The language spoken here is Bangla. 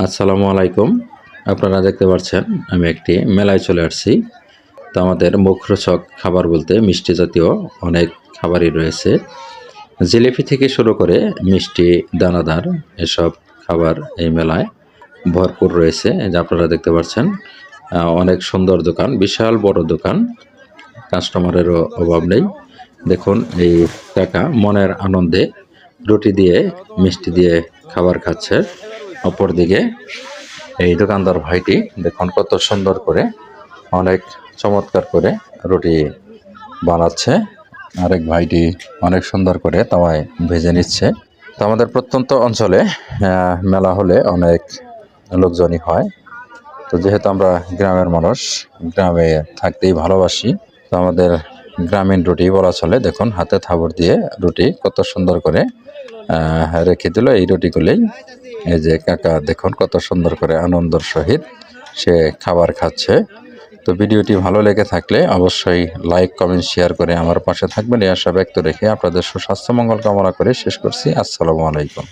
আসসালামু আলাইকুম। আপনারা দেখতে পাচ্ছেন আমি একটি মেলায় চলে আসছি। তো আমাদের মুখরোচক খাবার বলতে মিষ্টি জাতীয় অনেক খাবারই রয়েছে। জিলিপি থেকে শুরু করে মিষ্টি, দানাদার এসব খাবার এই মেলায় ভরপুর রয়েছে। এই যে আপনারা দেখতে পাচ্ছেন অনেক সুন্দর দোকান, বিশাল বড় দোকান, কাস্টমারেরও অভাব নেই। দেখুন এই কাকা মনের আনন্দে রুটি দিয়ে মিষ্টি দিয়ে খাবার খাচ্ছে। অপরদিকে এই দোকানদার ভাইটি দেখুন কত সুন্দর করে অনেক চমৎকার করে রুটি বানাচ্ছে। আরেক ভাইটি অনেক সুন্দর করে তাওয়ায় ভেজে নিচ্ছে। তো আমাদের প্রত্যন্ত অঞ্চলে মেলা হলে অনেক লোকজনই হয়। তো যেহেতু আমরা গ্রামের মানুষ, গ্রামে থাকতেই ভালোবাসি, তো আমাদের গ্রামীণ রুটি বলা চলে। দেখুন হাতে থাবড় দিয়ে রুটি কত সুন্দর করে রেখে দিল। এই রুটিগুলোই এই যে কাকা দেখুন কত সুন্দর করে আনন্দের সহিত সে খাবার খাচ্ছে। তো ভিডিওটি ভালো লেগে থাকলে অবশ্যই লাইক, কমেন্ট, শেয়ার করে আমার পাশে থাকবেন এই আশা ব্যক্ত রেখে আপনাদের সুস্বাস্থ্য মঙ্গল কামনা করে শেষ করছি। আসসালামু আলাইকুম।